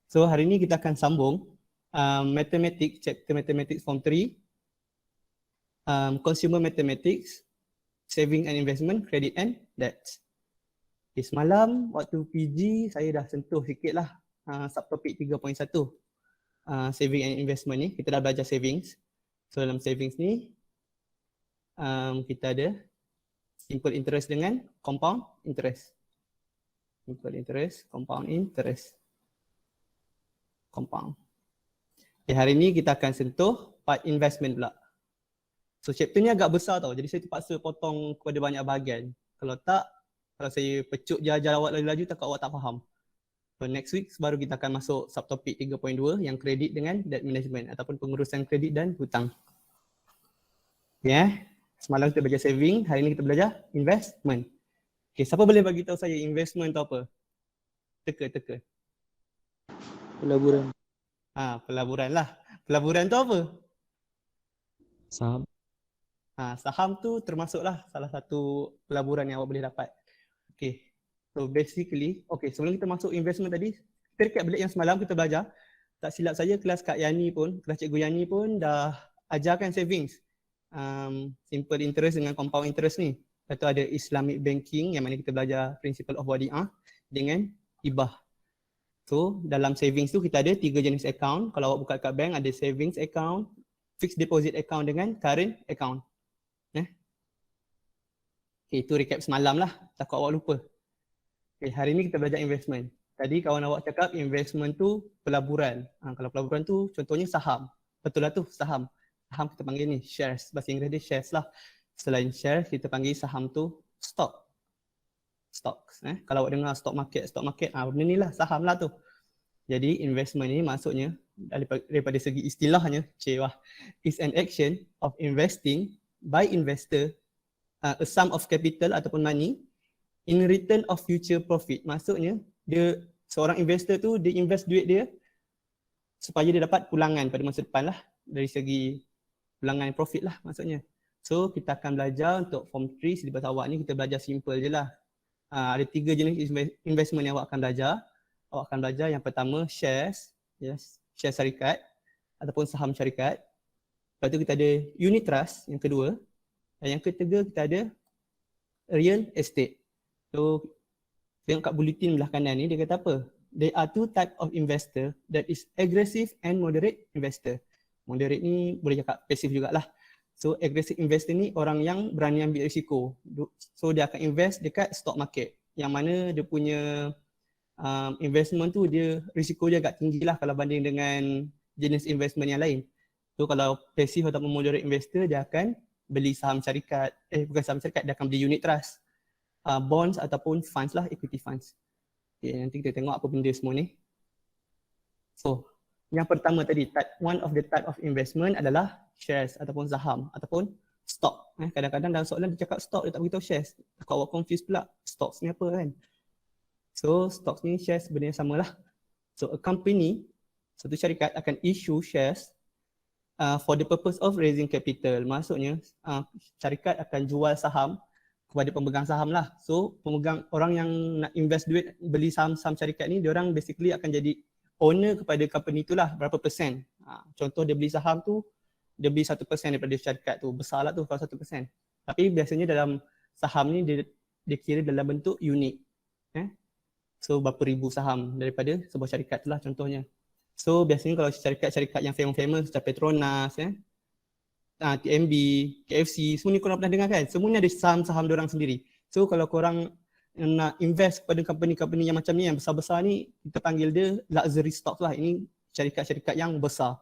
So hari ini kita akan sambung Mathematics, chapter Mathematics Form 3, Consumer Mathematics, Saving and Investment, Credit and Debts. Okay, semalam waktu PG saya dah sentuh sikit lah subtopik 3.1 Saving and Investment ni. Kita dah belajar savings. So dalam savings ni kita ada simple interest dengan compound interest. Simple interest, compound interest. Compound. Okay, hari ni kita akan sentuh part investment pula. So chapter ni agak besar tau, jadi saya terpaksa potong kepada banyak bahagian. Kalau tak, kalau saya pecut jajar awak laju-laju, takut awak tak faham. So next week baru kita akan masuk subtopik 3.2 yang kredit dengan debt management ataupun pengurusan kredit dan hutang. Okay, semalam kita belajar saving, hari ni kita belajar investment. Okay, siapa boleh bagi tahu saya investment tu apa? Teka. Pelaburan. Pelaburan lah. Pelaburan tu apa? Saham. Saham tu termasuklah salah satu pelaburan yang awak boleh dapat. Okay. So basically, okay, sebelum kita masuk investment tadi, kita recap balik yang semalam kita belajar. Tak silap saya kelas Kak Yani pun, kelas Cikgu Yani pun dah ajarkan savings. Simple interest dengan compound interest ni. Lepas tu ada Islamic banking yang mana kita belajar principle of wadi'ah dengan hibah. So dalam savings tu kita ada 3 jenis account. Kalau awak buka kat bank ada savings account, fixed deposit account dengan current account. Okay, itu recap semalam lah. Takut awak lupa. Okay, hari ni kita belajar investment. Tadi kawan awak cakap investment tu pelaburan. Kalau pelaburan tu contohnya saham. Betul lah tu, saham. Saham kita panggil ni shares. Bahasa Inggeris dia shares lah. Selain shares kita panggil saham tu stock. Stocks. Kalau awak dengar stock market, benda ni lah saham lah tu. Jadi investment ni maksudnya daripada segi istilahnya, is an action of investing by investor a sum of capital ataupun money in return of future profit. Maksudnya dia seorang investor tu dia invest duit dia supaya dia dapat pulangan pada masa depan lah, dari segi pulangan profit lah maksudnya. So kita akan belajar untuk form 3 syllabus awak ni, kita belajar simple je lah. Ada 3 jenis investment yang awak akan belajar. Awak akan belajar yang pertama shares, share syarikat ataupun saham syarikat. Lepas tu kita ada unit trust yang kedua. Dan yang ketiga kita ada real estate. So tengok kat bulletin belah kanan ni dia kata apa? There are 2 type of investor, that is aggressive and moderate investor. Moderate ni boleh cakap pasif jugalah. So aggressive investor ni orang yang berani ambil risiko. So dia akan invest dekat stock market yang mana dia punya investment tu dia risiko dia agak tinggi lah kalau banding dengan jenis investment yang lain. So kalau pasif ataupun moderate investor dia akan beli saham syarikat, bukan saham syarikat, dia akan beli unit trust, bonds ataupun funds lah, equity funds. Okay, nanti kita tengok apa benda semua ni. So yang pertama tadi, one of the type of investment adalah shares ataupun saham ataupun stock. Kadang-kadang dalam soalan dia cakap stock, dia tak beritahu shares. Kalau awak confuse pula, stocks ni apa kan? So stocks ni shares benda yang samalah. So a company, satu syarikat akan issue shares for the purpose of raising capital. Maksudnya syarikat akan jual saham kepada pemegang saham lah. So pemegang, orang yang nak invest duit beli saham-saham syarikat ni, diorang basically akan jadi owner kepada company tu lah, berapa persen. Contoh dia beli saham tu, dia beli 1% daripada syarikat tu, besar lah tu kalau 1%. Tapi biasanya dalam saham ni dia kira dalam bentuk unit. So berapa ribu saham daripada sebuah syarikat tu lah contohnya. So biasanya kalau syarikat-syarikat yang famous macam Petronas, TMB, KFC, semua ni korang pernah dengar kan? Semua ni ada saham-saham diorang sendiri. So kalau korang nak invest kepada company-company yang macam ni, yang besar-besar ni, kita panggil dia luxury stocks lah. Ini syarikat-syarikat yang besar.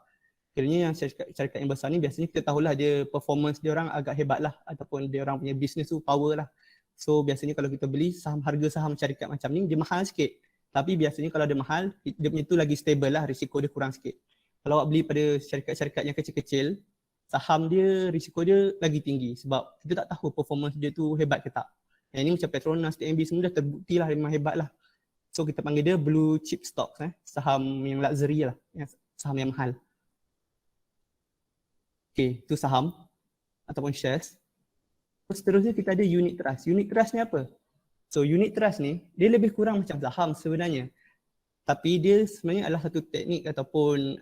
Kiranya yang syarikat yang besar ni biasanya kita tahulah dia performance dia orang agak hebat lah, ataupun dia orang punya business tu power lah. So biasanya kalau kita beli saham, harga saham syarikat macam ni dia mahal sikit. Tapi biasanya kalau dia mahal, dia punya tu lagi stable lah, risiko dia kurang sikit. Kalau awak beli pada syarikat-syarikat yang kecil-kecil, saham dia, risiko dia lagi tinggi sebab kita tak tahu performance dia tu hebat ke tak. Yang ni macam Petronas, TMB semua dah terbukti lah memang hebat lah. So kita panggil dia blue chip stocks, saham yang luxury lah, saham yang mahal. Okay, itu saham ataupun shares. Seterusnya kita ada unit trust. Unit trust ni apa? So unit trust ni dia lebih kurang macam saham sebenarnya. Tapi dia sebenarnya adalah satu teknik ataupun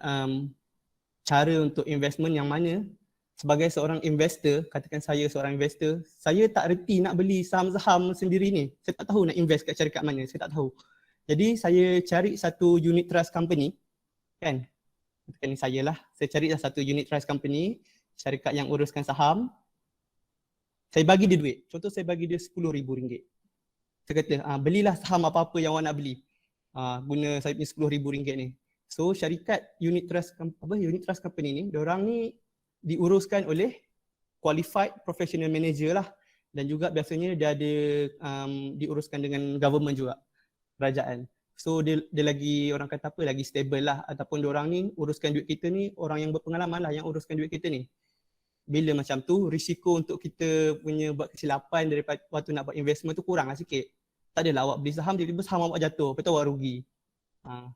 cara untuk investment yang mana sebagai seorang investor, katakan saya seorang investor, saya tak reti nak beli saham-saham sendiri ni. Saya tak tahu nak invest kat syarikat mana, saya tak tahu. Jadi saya cari satu unit trust company, kan? Katakan ni saya lah, saya cari satu unit trust company, syarikat yang uruskan saham. Saya bagi dia duit, contoh saya bagi dia RM10,000. Saya kata, belilah saham apa-apa yang awak nak beli. Guna saya punya RM10,000 ni. So syarikat unit trust company ni, diorang ni diuruskan oleh qualified professional manager lah, dan juga biasanya dia ada diuruskan dengan government juga, kerajaan. So dia lagi, orang kata apa, lagi stable lah, ataupun diorang ni uruskan duit kita ni, orang yang berpengalaman lah yang uruskan duit kita ni. Bila macam tu, risiko untuk kita punya buat kesilapan daripada waktu nak buat investment tu kurang lah sikit. Tak adalah awak beli saham, tiba-tiba saham awak jatuh, lepas tu awak rugi.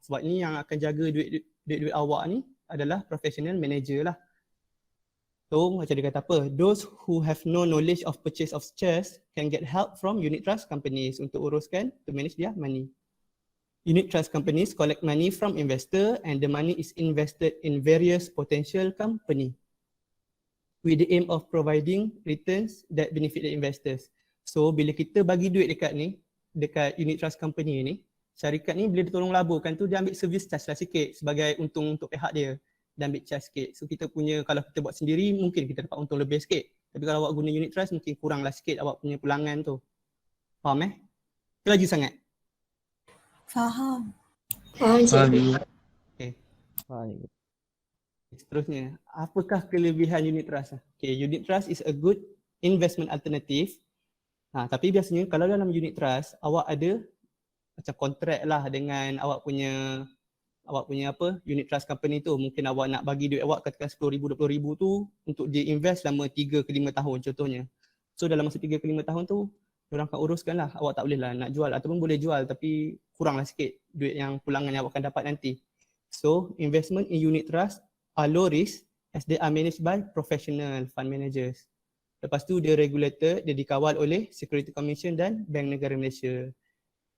Sebab ni yang akan jaga duit awak ni adalah professional manager lah. So macam dia kata apa, those who have no knowledge of purchase of shares can get help from unit trust companies untuk uruskan, to manage their money. Unit trust companies collect money from investor and the money is invested in various potential company with the aim of providing returns that benefit the investors. So bila kita bagi duit dekat unit trust company ni, syarikat ni bila dia tolong laburkan tu, dia ambil service charge lah sikit sebagai untung untuk pihak dia. Dan ambil charge sikit. So kita punya, kalau kita buat sendiri mungkin kita dapat untung lebih sikit. Tapi kalau awak guna unit trust mungkin kurang lah sikit awak punya pulangan tu. Faham Itu laju sangat? Faham. Faham cikgu. Okay. Faham. Seterusnya, apakah kelebihan unit trust? Okay, unit trust is a good investment alternative. Tapi biasanya kalau dalam unit trust, awak ada macam kontrak lah dengan awak punya unit trust company tu. Mungkin awak nak bagi duit awak katakan RM10,000, RM20,000 tu untuk dia invest selama 3 ke 5 tahun contohnya. So dalam masa 3 ke 5 tahun tu, diorang akan uruskan lah. Awak tak boleh lah nak jual, ataupun boleh jual tapi kurang lah sikit duit yang pulangan yang awak akan dapat nanti. So investment in unit trust are low risk as they are managed by professional fund managers. Lepas tu dia regulated, dia dikawal oleh Security Commission dan Bank Negara Malaysia.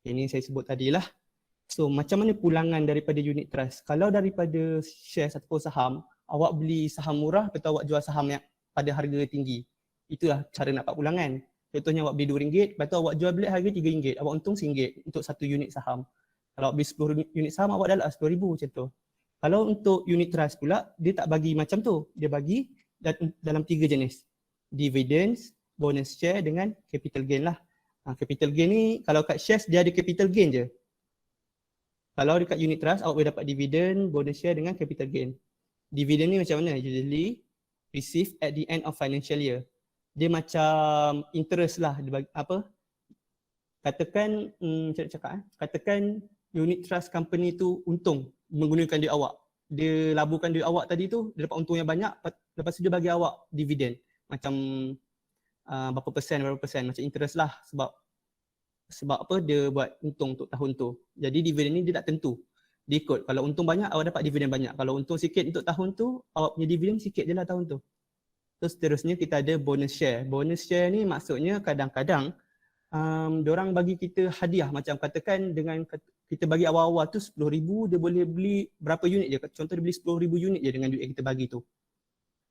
Ini saya sebut tadi lah. So macam mana pulangan daripada unit trust? Kalau daripada shares ataupun saham, awak beli saham murah atau awak jual saham yang pada harga tinggi. Itulah cara nak dapat pulangan. Contohnya awak beli RM2, lepas tu awak jual beli harga RM3, awak untung RM1 untuk satu unit saham. Kalau awak beli 10 unit saham, awak dapat RM10,000 macam tu. Kalau untuk unit trust pula, dia tak bagi macam tu. Dia bagi dalam 3 jenis. Dividends, bonus share dengan capital gain lah. Capital gain ni, kalau kat shares dia ada capital gain je. Kalau dekat unit trust, awak boleh dapat dividen, bonus share dengan capital gain. Dividen ni macam mana? Usually receive at the end of financial year. Dia macam interest lah. Dia bagi, apa? Katakan, katakan unit trust company tu untung menggunakan duit awak. Dia laburkan duit awak tadi tu, dia dapat untung yang banyak, lepas tu dia bagi awak dividen. Macam berapa persen, macam interest lah. Sebab apa dia buat untung untuk tahun tu. Jadi dividen ni dia tak tentu. Dia ikut. Kalau untung banyak, awak dapat dividen banyak. Kalau untung sikit untuk tahun tu, awak punya dividen sikit je lah tahun tu. Terus seterusnya kita ada bonus share. Bonus share ni maksudnya kadang-kadang diorang bagi kita hadiah. Macam katakan dengan kita bagi awal-awal tu RM10,000, dia boleh beli berapa unit je. Contoh dia beli 10,000 unit je dengan duit yang kita bagi tu.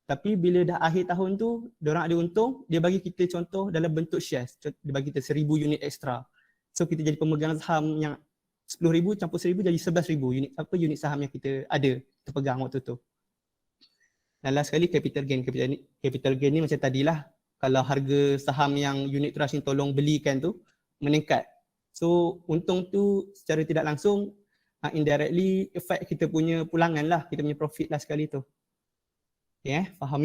Tapi bila dah akhir tahun tu, diorang ada untung, dia bagi kita contoh dalam bentuk shares. Dia bagi kita 1,000 unit extra. So kita jadi pemegang saham yang 10,000 campur 1,000 jadi 11,000 unit saham yang kita ada, kita pegang waktu tu. Dan last sekali capital gain. Capital gain ni macam tadilah, kalau harga saham yang unit trust ni tolong belikan tu meningkat. So untung tu secara tidak langsung indirectly affect kita punya pulangan lah, kita punya profit lah sekali tu. Okay, faham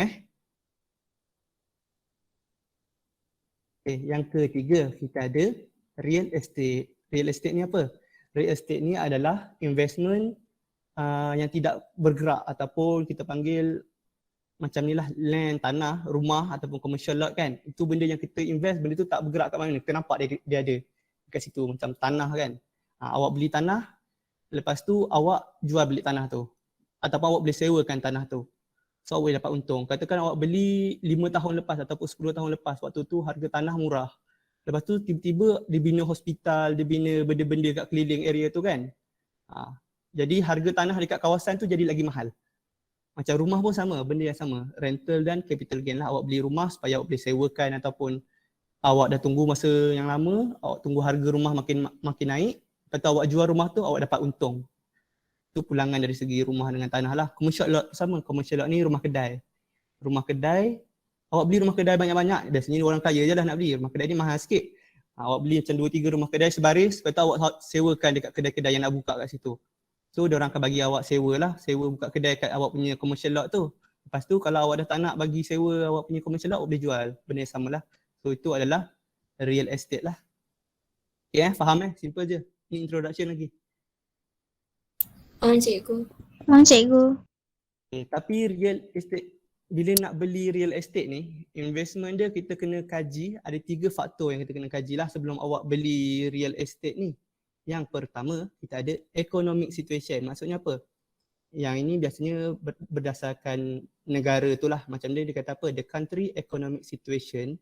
Okay, yang ketiga kita ada real estate. Real estate ni apa? Real estate ni adalah investment yang tidak bergerak ataupun kita panggil macam ni lah, land, tanah, rumah ataupun commercial lot kan. Itu benda yang kita invest, benda tu tak bergerak kat mana. Kita nampak dia ada kat situ macam tanah kan. Awak beli tanah, lepas tu awak jual beli tanah tu. Ataupun awak boleh sewakan tanah tu. So awak boleh dapat untung. Katakan awak beli 5 tahun lepas ataupun 10 tahun lepas, waktu tu harga tanah murah. Lepas tu tiba-tiba dia bina hospital, dia bina benda-benda kat keliling area tu kan. Jadi harga tanah dekat kawasan tu jadi lagi mahal. Macam rumah pun sama, benda yang sama. Rental dan capital gain lah. Awak beli rumah supaya awak boleh sewakan ataupun awak dah tunggu masa yang lama, awak tunggu harga rumah makin naik, lepas tu awak jual rumah tu awak dapat untung. Itu pulangan dari segi rumah dengan tanah lah. Commercial lot sama, commercial lot ni rumah kedai. Rumah kedai, awak beli rumah kedai banyak-banyak, biasanya orang kaya je lah nak beli. Rumah kedai ni mahal sikit. Awak beli macam 2-3 rumah kedai sebaris, lepas tu awak sewakan dekat kedai-kedai yang nak buka kat situ. So dia orang akan bagi awak sewa lah, sewa buka kedai kat awak punya commercial lot tu. Lepas tu kalau awak dah tak nak bagi sewa awak punya commercial lot, awak boleh jual. Benda yang sama lah. So itu adalah real estate lah. Okay faham simple je. Ni introduction lagi. Cikgu. Okay, tapi real estate, bila nak beli real estate ni, investment dia kita kena kaji, ada 3 faktor yang kita kena kaji lah sebelum awak beli real estate ni. Yang pertama, kita ada economic situation. Maksudnya apa? Yang ini biasanya berdasarkan negara tu lah. Macam dia kata apa? The country economic situation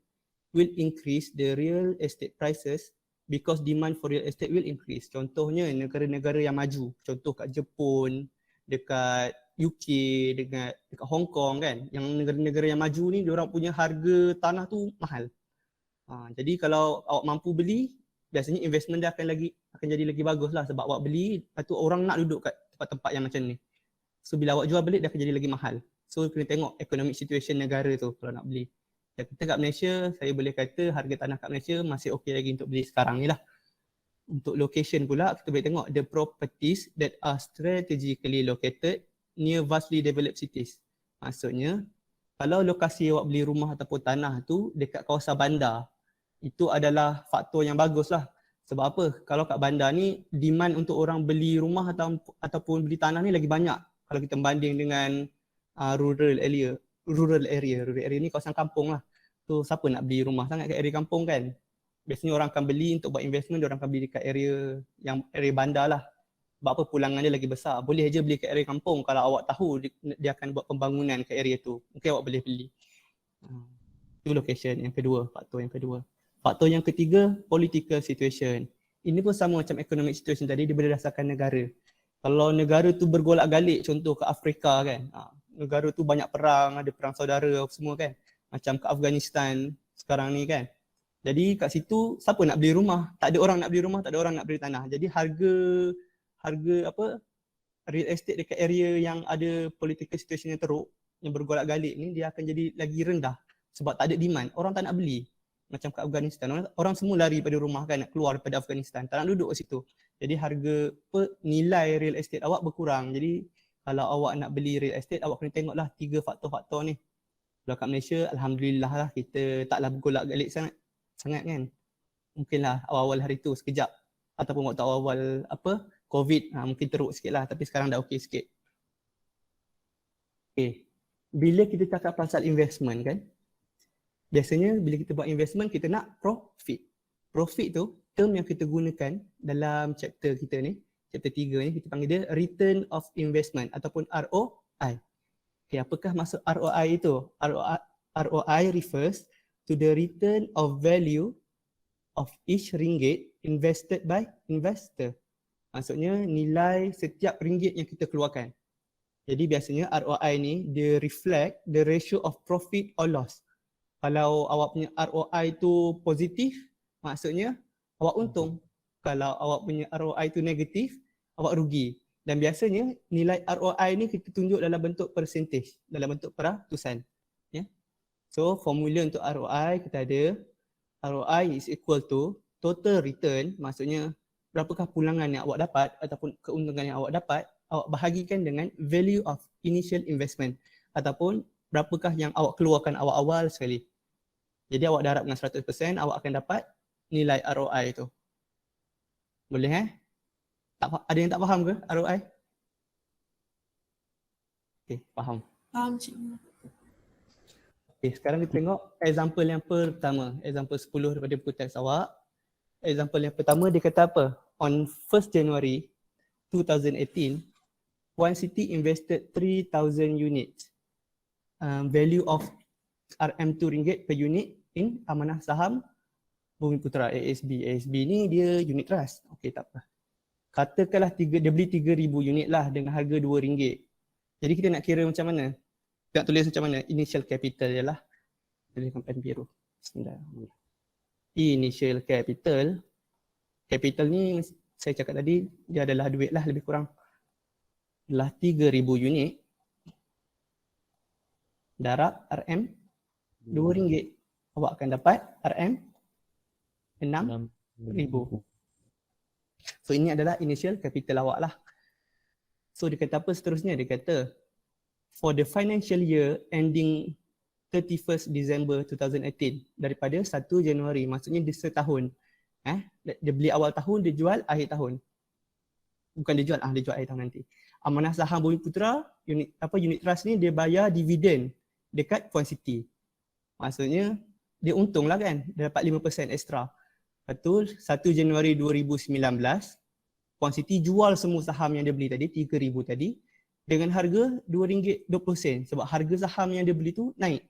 will increase the real estate prices because demand for real estate will increase. Contohnya negara-negara yang maju. Contoh kat Jepun, dekat UK, dekat Hong Kong kan. Yang negara-negara yang maju ni, diorang punya harga tanah tu mahal. Jadi kalau awak mampu beli, biasanya investment dia akan jadi lagi bagus lah sebab awak beli, lepas tu orang nak duduk kat tempat-tempat yang macam ni. So bila awak jual balik dia akan jadi lagi mahal. So kena tengok economic situation negara tu kalau nak beli. Dan kita kat Malaysia, saya boleh kata harga tanah kat Malaysia masih okey lagi untuk beli sekarang ni lah. Untuk location pula, kita boleh tengok the properties that are strategically located near vastly developed cities. Maksudnya, kalau lokasi awak beli rumah ataupun tanah tu dekat kawasan bandar, itu adalah faktor yang bagus lah. Sebab apa? Kalau kat bandar ni, demand untuk orang beli rumah ataupun beli tanah ni lagi banyak. Kalau kita banding dengan rural area. Rural area ni kawasan kampung lah. So siapa nak beli rumah sangat kat area kampung kan? Biasanya orang akan beli untuk buat investment, orang akan beli dekat area bandar lah. Sebab apa? Pulangan dia lagi besar. Boleh je beli kat area kampung kalau awak tahu dia akan buat pembangunan kat area tu. Mungkin awak boleh beli. Itu location yang kedua, faktor yang kedua. Faktor yang ketiga, political situation. Ini pun sama macam economic situation tadi, dia berdasarkan negara. Kalau negara tu bergolak-galik, contoh ke Afrika kan, negara tu banyak perang, ada perang saudara semua kan. Macam ke Afghanistan sekarang ni kan. Jadi kat situ, siapa nak beli rumah? Tak ada orang nak beli rumah, tak ada orang nak beli tanah. Jadi harga real estate dekat area yang ada political situation yang teruk, yang bergolak-galik ni, dia akan jadi lagi rendah. Sebab tak ada demand, orang tak nak beli. Macam kat Afghanistan, orang semua lari pada rumah kan, nak keluar daripada Afghanistan, tak nak duduk kat situ. Jadi harga nilai real estate awak berkurang. Jadi kalau awak nak beli real estate, awak kena tengoklah 3 faktor-faktor ni. Kalau kat Malaysia, alhamdulillah lah kita taklah bergolak-galik sangat kan. Mungkinlah awal-awal hari tu sekejap ataupun waktu awal-awal COVID mungkin teruk sikit lah, tapi sekarang dah okey sikit. Okay. Bila kita cakap pasal investment kan, biasanya bila kita buat investment, kita nak profit. Profit tu, term yang kita gunakan dalam chapter kita ni, chapter 3 ni, kita panggil dia return of investment ataupun ROI. Okay, apakah maksud ROI itu? ROI refers to the return of value of each ringgit invested by investor. Maksudnya nilai setiap ringgit yang kita keluarkan. Jadi biasanya ROI ni, dia reflect the ratio of profit or loss. Kalau awak punya ROI tu positif, maksudnya awak untung. Kalau awak punya ROI tu negatif, awak rugi. Dan biasanya nilai ROI ni kita tunjuk dalam bentuk percentage, dalam bentuk peratusan. Ya. So formula untuk ROI kita ada ROI is equal to total return, maksudnya berapakah pulangan yang awak dapat ataupun keuntungan yang awak dapat, awak bahagikan dengan value of initial investment ataupun berapakah yang awak keluarkan awal-awal sekali. Jadi awak darab dengan 100%, awak akan dapat nilai ROI tu. Boleh ada yang tak faham ke ROI? Okay, faham. Faham cikgu. Okay, sekarang kita tengok example yang pertama. Example 10 daripada buku teks awak. Example yang pertama dia kata apa? On 1st January 2018, one city invested 3,000 units. Value of RM2 per unit in amanah saham Bumi Putra ASB. ASB ni dia unit trust. Okey, tak apa. Katakanlah dia beli 3,000 unit lah dengan harga RM2. Jadi kita nak kira macam mana? Nak tulis macam mana? Initial capital je lah. Tuliskan pen biru. Bismillahirrahmanirrahim. Initial capital. Capital ni saya cakap tadi dia adalah duit lah lebih kurang. Adalah 3,000 unit. Darab RM RM2. Awak akan dapat RM 6,000. So ini adalah initial capital awak lah. So dia kata apa seterusnya? Dia kata for the financial year ending 31st December 2018, daripada 1 Januari, maksudnya dia setahun. Dia beli awal tahun, dia jual akhir tahun. Bukan dia jual, dia jual akhir tahun nanti. Amanah Saham Bumiputera unit trust ni dia bayar dividen dekat Puan Siti. Maksudnya dia untung lah kan, dia dapat 5% extra. Lepas tu 1 Januari 2019 Puan Siti jual semua saham yang dia beli tadi, 3,000 tadi, dengan harga RM2.20 sebab harga saham yang dia beli tu naik.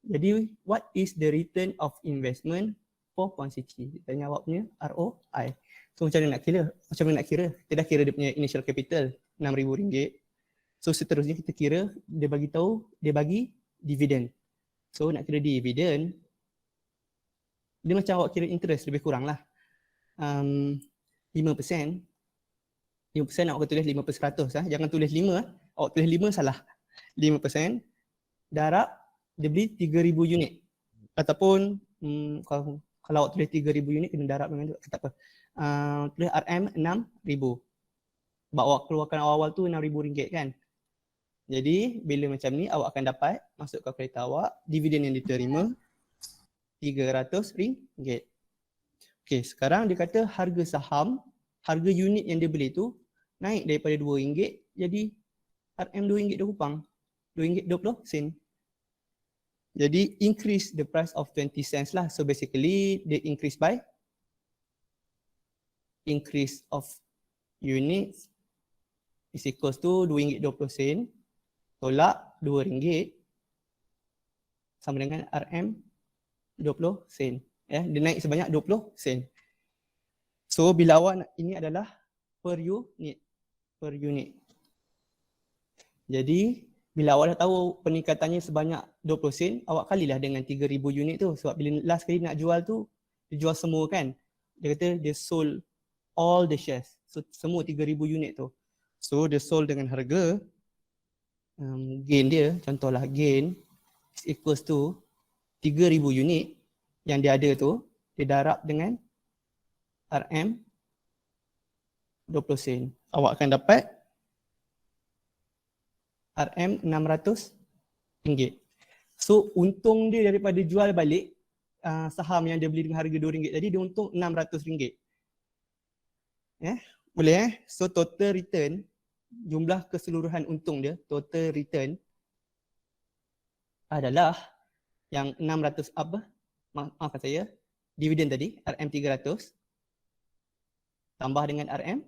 Jadi what is the return of investment for Puan Siti? Dia tanya awak punya ROI. So macam mana nak kira? Kita dah kira dia punya initial capital RM6,000. So seterusnya kita kira dia bagi dividen. So nak kira dividen, dia macam awak kira interest lebih kurang lah. 5%. 5% awak tulis 5%. Jangan tulis 5. Awak tulis 5 salah. 5% darab dia beli 3,000 unit. Ataupun kalau awak tulis 3,000 unit kena darab dengan tu. Tak apa. Tulis RM 6,000. Sebab awak keluarkan awal-awal tu RM6,000 kan. Jadi bila macam ni awak akan dapat masuk kalkulator awak dividen yang diterima RM300. Okey, sekarang dia kata harga saham, harga unit yang dia beli tu naik daripada RM2 jadi RM RM2 RM2.20. Jadi increase the price of 20 cents lah. So basically dia increase of units is equals to RM2.20 tolak RM2 sama dengan RM 20 sen. Dia naik sebanyak 20 sen. So bila awak ini adalah per unit. Jadi bila awak dah tahu peningkatannya sebanyak 20 sen, awak kalilah dengan 3,000 unit tu. Sebab bila last kali nak jual tu, dia jual semua kan. Dia kata dia sold all the shares. So semua 3,000 unit tu. So dia sold dengan harga gain dia, contohlah gain is equals to 3,000 unit yang dia ada tu, dia darab dengan RM 20 sen. Awak akan dapat RM 600. So untung dia daripada jual balik saham yang dia beli dengan harga RM2 tadi, dia untung RM600. Boleh So total return, jumlah keseluruhan untung dia, total return adalah yang 600 maafkan saya, dividen tadi RM 300 tambah dengan RM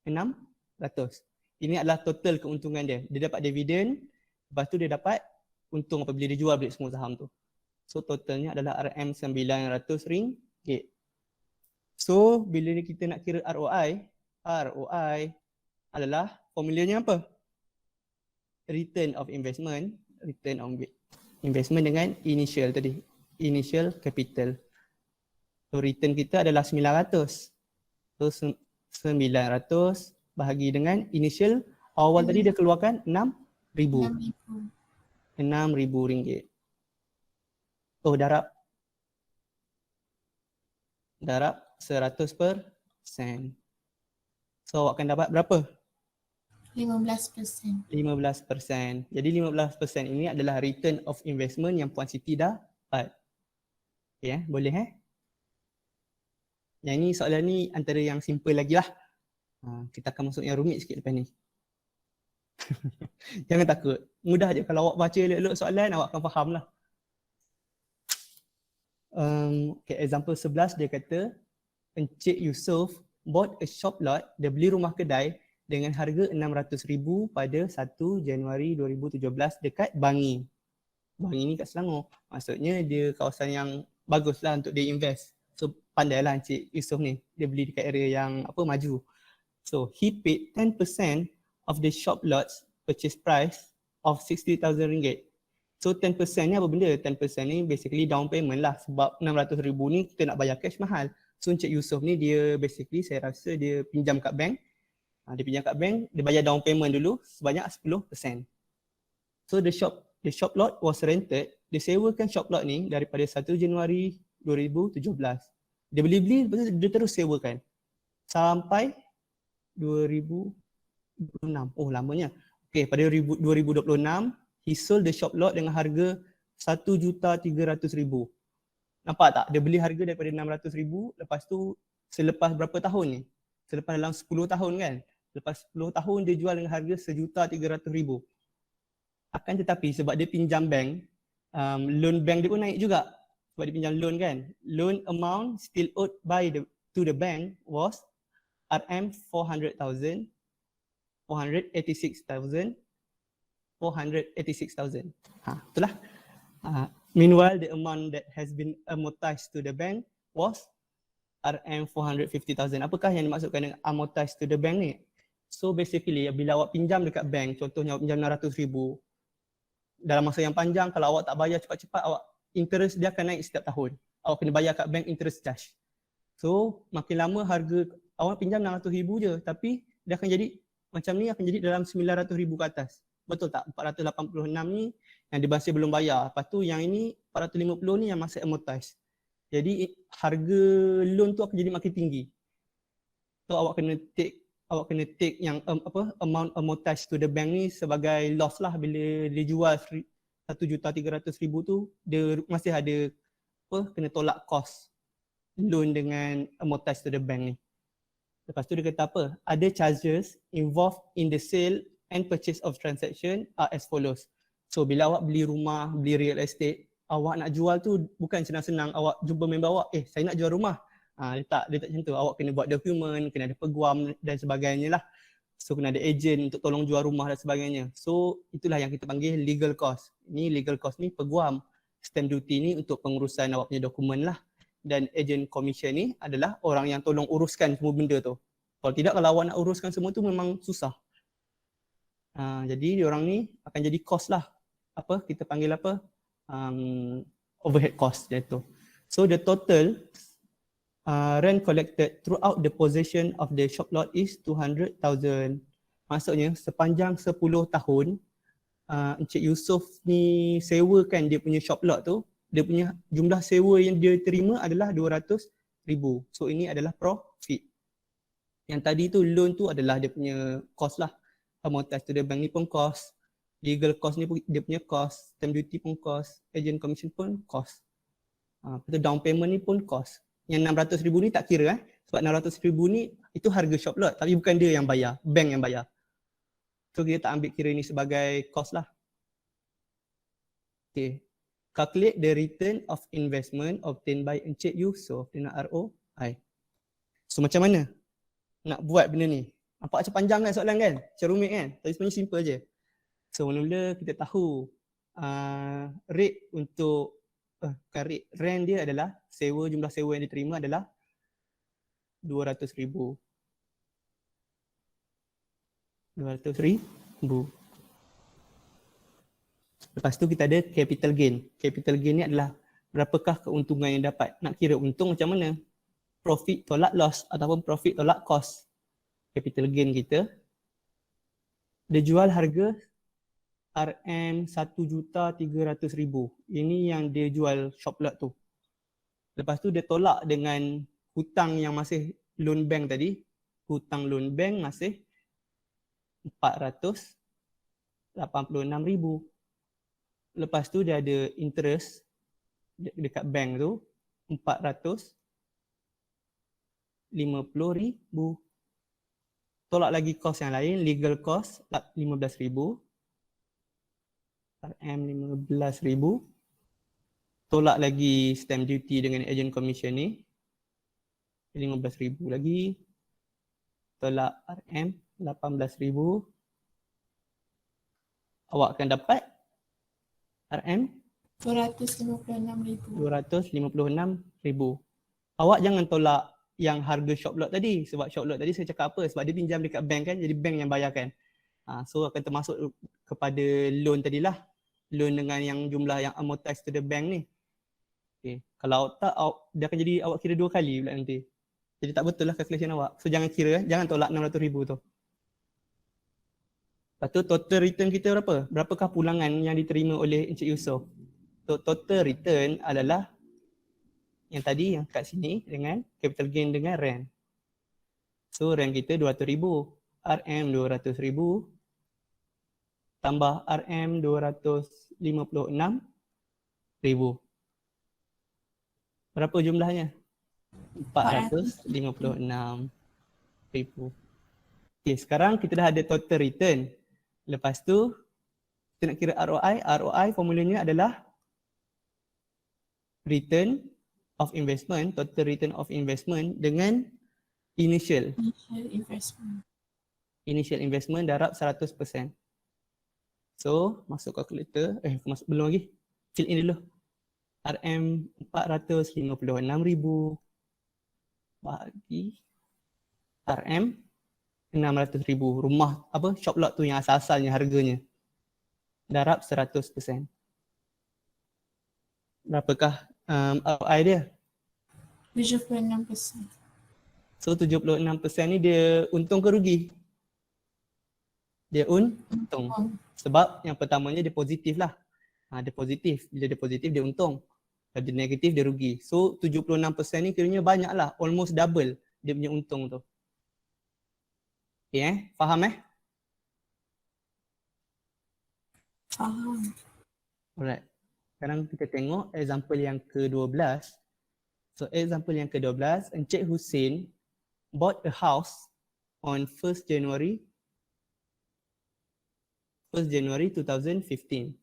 600. Ini adalah total keuntungan dia. Dia dapat dividen, lepas tu dia dapat untung apabila dia jual balik semua saham tu. So totalnya adalah RM 900. So bila kita nak kira ROI adalah formulanya apa? Return of investment dengan initial tadi, initial capital. So return kita adalah 900. So 900 bahagi dengan initial awal tadi dia keluarkan RM6,000. RM6,000. Oh darab 100%. So awak akan dapat berapa? 15%. 15%. Jadi 15% ini adalah return of investment yang Puan Siti dapat. Okay, boleh Yang ni soalan ni antara yang simple lagi lah. Kita akan masuk yang rumit sikit lepas ni. Jangan takut. Mudah je kalau awak baca elok-elok soalan awak akan faham lah. Okay, example 11 dia kata Encik Yusof bought a shop lot, dia beli rumah kedai dengan harga RM600,000 pada 1 Januari 2017 dekat Bangi. Bangi ni kat Selangor. Maksudnya dia kawasan yang bagus lah untuk dia invest. So pandai lah Encik Yusof ni. Dia beli dekat area yang maju. So he paid 10% of the shop lot's purchase price of RM60,000. So 10% ni apa benda? 10% ni basically down payment lah, sebab RM600,000 ni kita nak bayar cash mahal. So Encik Yusof ni dia basically saya rasa dia pinjam kat bank. Dia pinjam kat bank, dia bayar down payment dulu sebanyak 10%. So the shop lot was rented. Dia sewakan shop lot ni daripada 1 Januari 2017. Dia beli-beli, lepas tu dia terus sewakan sampai 2026. Oh, lamanya. Okay, pada 2026, he sold the shop lot dengan harga RM1,300,000. Nampak tak? Dia beli harga daripada RM600,000, lepas tu selepas berapa tahun ni? Selepas dalam 10 tahun kan? Lepas 10 tahun dia jual dengan harga RM1,300,000. Akan tetapi sebab dia pinjam bank, loan bank dia pun naik juga. Sebab dia pinjam loan kan? Loan amount still owed to the bank was RM400,000, 486,000, 486,000. Itulah. Meanwhile, the amount that has been amortized to the bank was RM450,000. Apakah yang dimaksudkan dengan amortized to the bank ni? So basically, bila awak pinjam dekat bank, contohnya awak pinjam RM600,000, dalam masa yang panjang, kalau awak tak bayar cepat-cepat, interest dia akan naik setiap tahun. Awak kena bayar kat bank interest charge. So makin lama harga awak pinjam RM600,000 je, tapi dia akan jadi macam ni, akan jadi dalam RM900,000 ke atas. Betul tak? 486 ni yang dia masih belum bayar. Lepas tu yang ini 450 ni yang masih amortize. Jadi harga loan tu akan jadi makin tinggi. So awak kena take yang amount amortized to the bank ni sebagai loss lah. Bila dia jual RM1,300,000 tu, dia masih ada kena tolak cost loan dengan amortized to the bank ni. Lepas tu dia kata apa? Other charges involved in the sale and purchase of transaction are as follows. So bila awak beli rumah, beli real estate, awak nak jual tu bukan senang-senang awak jumpa member awak, saya nak jual rumah. Dia tak macam tu. Awak kena buat dokumen, kena ada peguam dan sebagainya lah. So kena ada agent untuk tolong jual rumah dan sebagainya. So itulah yang kita panggil legal cost. Ni legal cost ni peguam. Stamp duty ni untuk pengurusan awak punya dokumen lah. Dan agent commission ni adalah orang yang tolong uruskan semua benda tu. Kalau tidak, kalau awak nak uruskan semua tu memang susah. Jadi diorang ni akan jadi cost lah. Kita panggil overhead cost tu. So the total rent collected throughout the possession of the shop lot is 200,000. Maksudnya sepanjang 10 tahun Encik Yusof ni sewakan dia punya shop lot tu, dia punya jumlah sewa yang dia terima adalah 200,000. So ini adalah profit. Yang tadi tu loan tu adalah dia punya cost lah. Amortized to the bank ni pun cost, legal cost ni pun dia punya cost, stamp duty pun cost, agent commission pun cost. Lepas tu down payment ni pun cost. Yang 600,000 ni tak kira sebab 600,000 ni itu harga shop lot, tapi bukan dia yang bayar, bank yang bayar. So kita tak ambil kira ni sebagai cost lah. Okay. Calculate the return of investment obtained by Encik Yusof dengan ROI. So macam mana nak buat benda ni? Nampak macam panjang kan soalan kan? Macam rumit kan? Tapi sebenarnya simple je. So mula-mula kita tahu rate untuk rate rent dia adalah jumlah sewa yang diterima adalah 200,000. 200,000. Lepas tu kita ada capital gain. Capital gain ni adalah berapakah keuntungan yang dapat. Nak kira untung macam mana? Profit tolak loss ataupun profit tolak cost. Capital gain kita, dia jual harga RM1,300,000. Ini yang dia jual shop lot tu. Lepas tu dia tolak dengan hutang yang masih loan bank tadi. Hutang loan bank masih RM486,000. Lepas tu dia ada interest dekat bank tu RM450,000. Tolak lagi kos yang lain, legal cost RM15,000. RM15,000. Tolak lagi stamp duty dengan agent commission ni RM15,000 lagi. Tolak RM18,000. Awak akan dapat RM RM256,000. RM256,000. awak jangan tolak yang harga shop lot tadi. Sebab shop lot tadi saya cakap apa? Sebab dia pinjam dekat bank kan, jadi bank yang bayarkan. So akan termasuk kepada loan tadilah. Loan dengan yang jumlah yang amortize to the bank ni. Okay. Kalau tak, dia akan jadi awak kira 2 kali pula nanti. Jadi tak betul lah calculation awak. So jangan kira, jangan tolak 600,000 tu. Lepas tu total return kita berapa? Berapakah pulangan yang diterima oleh Encik Yusof? So total return adalah yang tadi yang kat sini dengan capital gain dengan rent. So rent kita 200,000, RM 200,000 tambah RM 256,000. Berapa jumlahnya? 456,000. Okay, sekarang kita dah ada total return. Lepas tu kita nak kira ROI. ROI formulanya adalah return of investment, total return of investment dengan initial investment darab 100%. So masuk kalkulator, belum lagi. Fill in dulu. RM 456,000 bagi RM 600,000. Rumah apa shop lot tu yang asal-asalnya harganya. Darab 100%. Berapakah ROI dia? 76%. So 76% ni dia untung ke rugi? Dia untung. Sebab yang pertamanya dia positif lah. Dia positif. Bila dia positif dia untung. Kalau dia negatif dia rugi. So 76% ni kiranya banyak lah. Almost double dia punya untung tu. Okay faham Faham. Alright. Sekarang kita tengok example yang ke-12. So example yang ke-12, Encik Hussein bought a house on 1st January 2015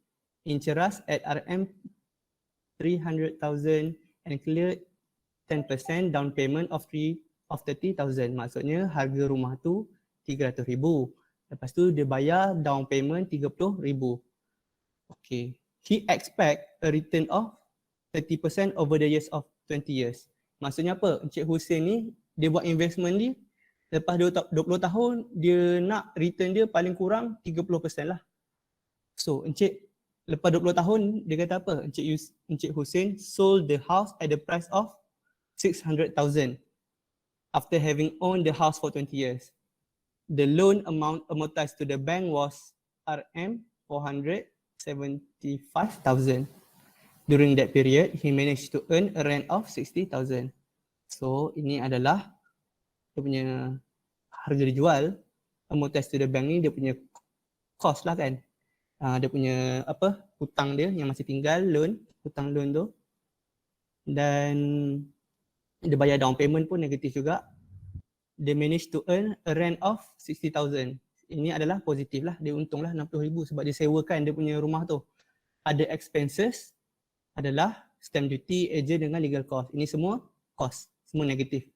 in Ceras at RM 300,000 and cleared 10% down payment of 30,000. Maksudnya harga rumah tu 300,000. Lepas tu dia bayar down payment 30,000. Okay. He expect a return of 30% over the years of 20 years. Maksudnya apa? Encik Hussein ni dia buat investment ni lepas 20 tahun dia nak return dia paling kurang 30% lah. So Encik lepas 20 tahun dia kata apa? Encik Hussein sold the house at the price of 600,000 after having owned the house for 20 years. The loan amount amortized to the bank was RM 475,000. During that period, he managed to earn a rent of 60,000. So ini adalah dia punya harga dijual. Amortized to the bank ni dia punya cost lah kan. Dia punya hutang dia yang masih tinggal, hutang loan tu. Dan dia bayar down payment pun negatif juga. They managed to earn a rent of 60,000. Ini adalah positif lah, dia untung lah 60,000 sebab dia sewakan dia punya rumah tu. Ada expenses adalah stamp duty, agent dengan legal cost. Ini semua cost, semua negatif.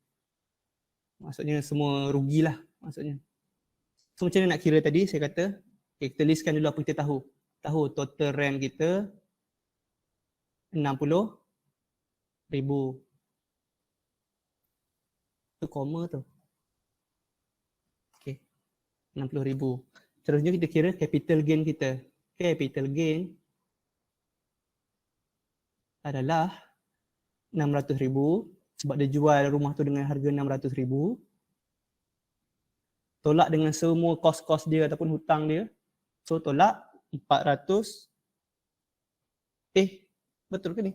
Maksudnya semua rugilah maksudnya. So macam mana nak kira tadi saya kata, okay, kita listkan dulu apa kita tahu. Tahu total rent kita 60,000. Itu koma tu. Okay, 60,000. Terusnya kita kira capital gain kita. Capital gain adalah 600,000 sebab dia jual rumah tu dengan harga 600,000. Tolak dengan semua kos-kos dia ataupun hutang dia. So tolak 400. Betul ke ni?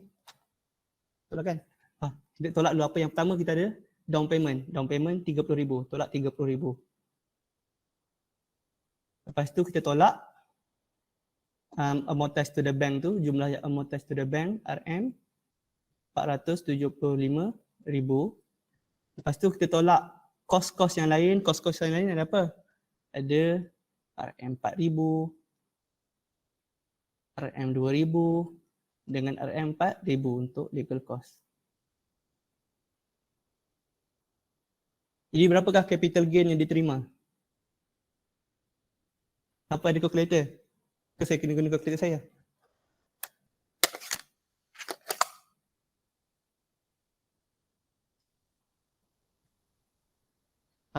Tolak kan? Kita tolak dulu apa yang pertama kita ada down payment. Down payment 30,000. Tolak 30,000. Lepas tu kita tolak amortized to the bank tu, jumlah yang amortized to the bank RM 475,000. Lepas tu kita tolak kos-kos yang lain. Kos-kos yang lain ada apa? Ada RM 4,000, RM 2,000 dengan RM 4,000 untuk legal cost. Jadi berapakah capital gain yang diterima? Apa ada calculator? Ke saya kena guna calculator saya?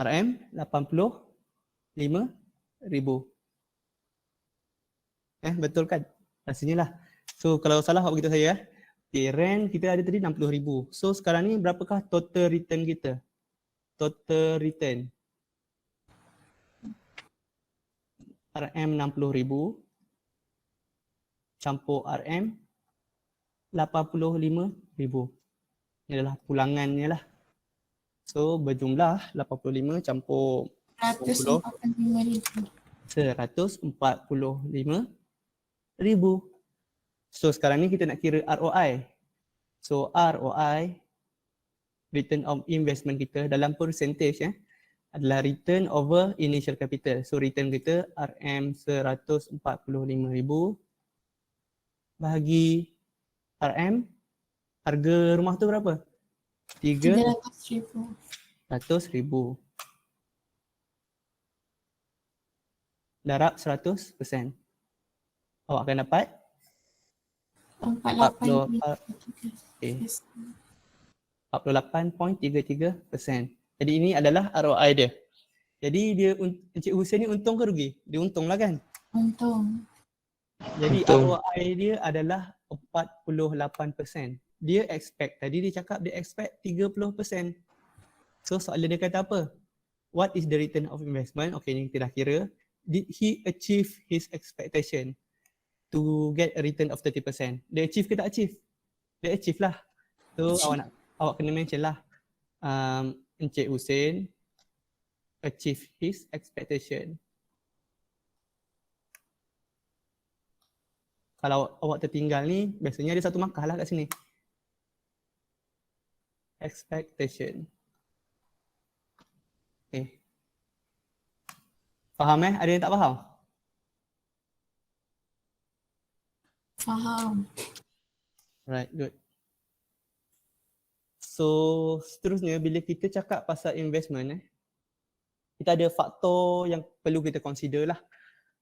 RM 85,000. Betul kan? Rasanya lah. So kalau salah awak beritahu saya. Okay, rent kita ada tadi 60,000. So sekarang ni berapakah total return kita? Total return RM 60,000 campur RM 85,000. Ini adalah pulangannya lah. So berjumlah 85 campur 145,000. 145,000. So sekarang ni kita nak kira ROI. So ROI, return of investment kita dalam percentage adalah return over initial capital. So return kita RM 145,000 bahagi RM, harga rumah tu berapa? 300,000. 300,000. Darab 100%. Awak akan dapat 48.33%. Jadi ini adalah ROI dia. Jadi dia Encik Hussein ni untung ke rugi? Dia untung lah kan? Untung. Jadi Untung. ROI dia adalah 48%. Dia expect, tadi dia cakap dia expect 30%. So soalan dia kata apa? What is the return of investment? Okay, ni kita dah kira. Did he achieve his expectation to get a return of 30%? Dia achieve ke tak achieve? Dia achieve lah. So awak kena mention lah. Encik Hussein achieve his expectation. Kalau awak tertinggal ni, biasanya ada satu markah lah kat sini. Expectation. Okay. Faham Ada yang tak faham? Faham. Right, good. So, seterusnya bila kita cakap pasal investment kita ada faktor yang perlu kita consider lah.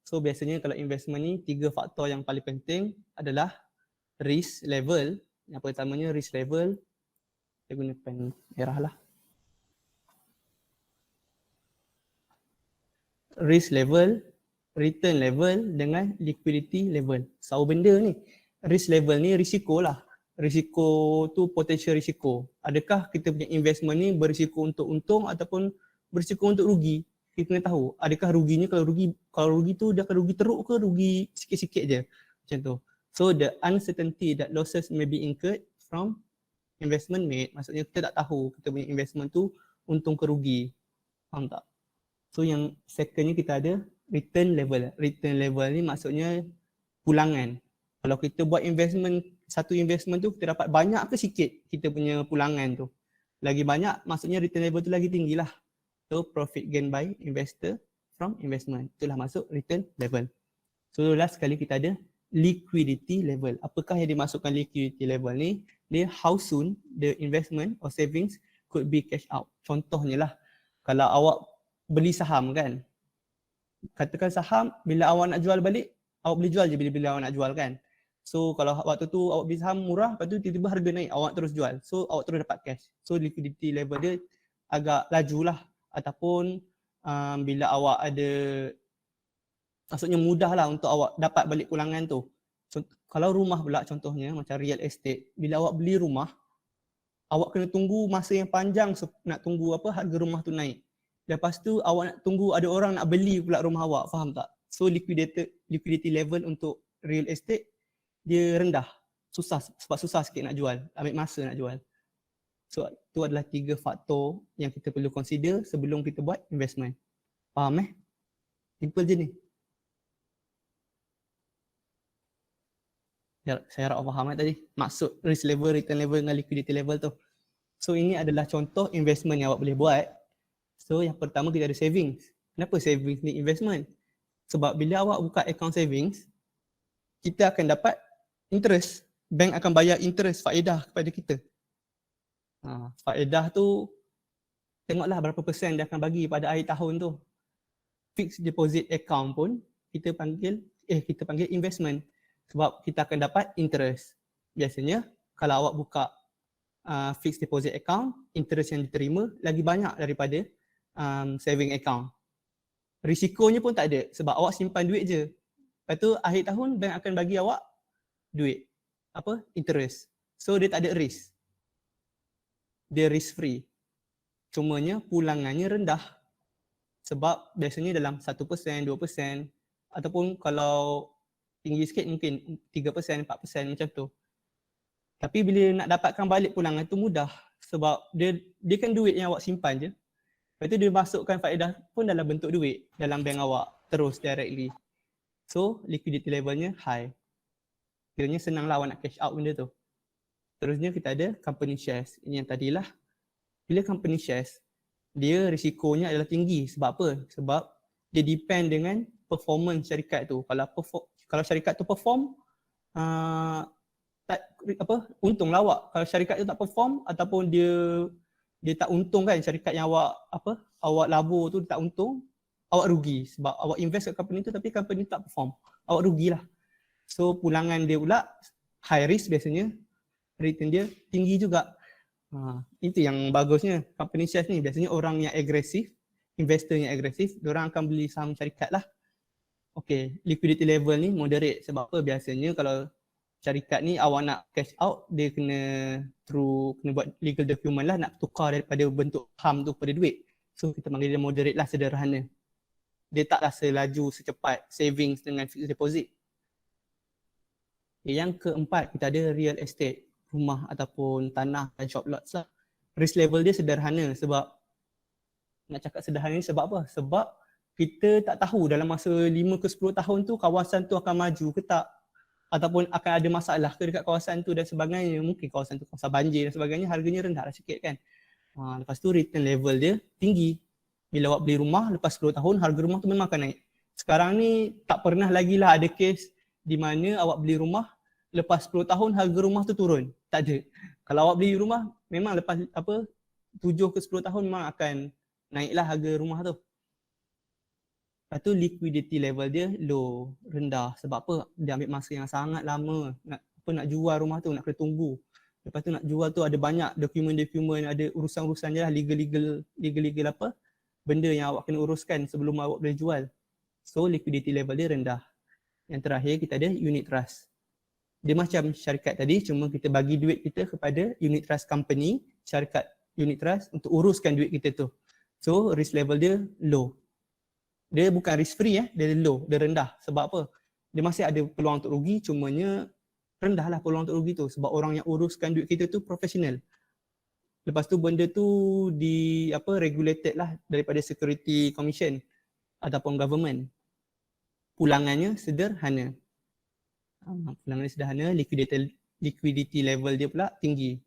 So, biasanya kalau investment ni 3 faktor yang paling penting adalah risk level. Yang pertamanya risk level. Saya guna pen merah lah. Risk level, return level dengan liquidity level. Sama benda ni. Risk level ni risiko lah. Risiko tu potential risiko. Adakah kita punya investment ni berisiko untuk untung ataupun berisiko untuk rugi? Kita kena tahu. Adakah ruginya kalau rugi tu dia akan rugi teruk ke rugi sikit-sikit je. Macam tu. So the uncertainty that losses may be incurred from investment made. Maksudnya kita tak tahu kita punya investment tu untung ke rugi. Faham tak? So yang secondnya kita ada return level. Return level ni maksudnya pulangan. Kalau kita buat satu investment tu kita dapat banyak ke sikit kita punya pulangan tu. Lagi banyak maksudnya return level tu lagi tinggi lah. So profit gain by investor from investment. Itulah masuk return level. So last sekali kita ada liquidity level. Apakah yang dimasukkan liquidity level ni? Dia how soon the investment or savings could be cash out. Contohnya lah, kalau awak beli saham kan, katakan saham bila awak nak jual balik, awak boleh jual je bila awak nak jual kan. So kalau waktu tu awak beli saham murah, lepas tu tiba-tiba harga naik, awak terus jual. So awak terus dapat cash. So liquidity level dia agak laju lah. Ataupun bila awak ada, maksudnya mudah lah untuk awak dapat balik pulangan tu. Kalau rumah pula contohnya macam real estate, bila awak beli rumah, awak kena tunggu masa yang panjang nak tunggu harga rumah tu naik. Lepas tu awak nak tunggu ada orang nak beli pula rumah awak, faham tak? So liquidity level untuk real estate dia rendah. Sebab susah sikit nak jual, ambil masa nak jual. So itu adalah 3 faktor yang kita perlu consider sebelum kita buat investment. Faham Simple je ni. Saya harap faham tadi maksud risk level, return level dengan liquidity level tu. So ini adalah contoh investment yang awak boleh buat. So yang pertama kita ada savings. Kenapa savings ni investment? Sebab bila awak buka account savings, kita akan dapat interest. Bank akan bayar interest, faedah kepada kita. Faedah tu tengoklah berapa persen dia akan bagi pada akhir tahun tu. Fixed deposit account pun kita panggil investment. Sebab kita akan dapat interest. Biasanya kalau awak buka fixed deposit account, interest yang diterima lagi banyak daripada saving account. Risikonya pun tak ada sebab awak simpan duit je. Lepas tu akhir tahun bank akan bagi awak duit. Interest. So dia tak ada risk. Dia risk free. Cumanya pulangannya rendah. Sebab biasanya dalam 1%, 2% ataupun kalau tinggi sikit mungkin 3%, 4% macam tu. Tapi bila nak dapatkan balik pulangan tu mudah sebab dia kan duit yang awak simpan je. Lepas tu dia masukkan faedah pun dalam bentuk duit dalam bank awak terus directly. So liquidity levelnya high. Kiranya senang lah awak nak cash out benda tu. Terusnya kita ada company shares. Ini yang tadilah. Bila company shares, dia risikonya adalah tinggi. Sebab apa? Sebab dia depend dengan performance syarikat tu. Kalau syarikat tu perform, untung lah awak. Kalau syarikat tu tak perform ataupun dia tak untung kan, syarikat yang awak labur tu tak untung, awak rugi sebab awak invest kat company tu tapi company tu tak perform. Awak rugilah. So pulangan dia pula high risk biasanya, return dia tinggi juga. Itu yang bagusnya company shares ni. Biasanya orang yang agresif, investor yang agresif, diorang akan beli saham syarikat lah. Okay, liquidity level ni moderate. Sebab apa? Biasanya kalau syarikat ni awak nak cash out, dia kena buat legal document lah, nak tukar daripada bentuk saham tu pada duit. So kita panggil dia moderate lah, sederhana. Dia taklah selaju secepat savings dengan fixed deposit. Yang keempat, kita ada real estate, rumah ataupun tanah dan shop lots lah. Risk level dia sederhana sebab, nak cakap sederhana ni sebab apa? Sebab kita tak tahu dalam masa 5 ke 10 tahun tu kawasan tu akan maju ke tak, ataupun akan ada masalah ke dekat kawasan tu dan sebagainya. Mungkin kawasan tu kawasan banjir dan sebagainya, harganya rendah lah sikit kan. Lepas tu return level dia tinggi. Bila awak beli rumah, lepas 10 tahun harga rumah tu memang akan naik. Sekarang ni tak pernah lagi lah ada kes di mana awak beli rumah, lepas 10 tahun harga rumah tu turun. Tak ada. Kalau awak beli rumah, memang lepas 7 ke 10 tahun memang akan naiklah harga rumah tu. Lepas tu liquidity level dia low, rendah. Sebab apa? Dia ambil masa yang sangat lama nak jual rumah tu, nak kena tunggu. Lepas tu nak jual tu ada banyak dokumen-dokumen, ada urusan-urusan je lah, legal benda yang awak kena uruskan sebelum awak boleh jual. So liquidity level dia rendah. Yang terakhir kita ada unit trust. Dia macam syarikat tadi, cuma kita bagi duit kita kepada unit trust company, syarikat unit trust untuk uruskan duit kita tu. So risk level dia low. Dia bukan risk free dia low, dia rendah. Sebab apa? Dia masih ada peluang untuk rugi, cumanya rendahlah peluang untuk rugi tu sebab orang yang uruskan duit kita tu profesional. Lepas tu benda tu regulated lah daripada Security Commission ataupun government. Pulangannya sederhana. Pulangannya sederhana, liquidity level dia pula tinggi.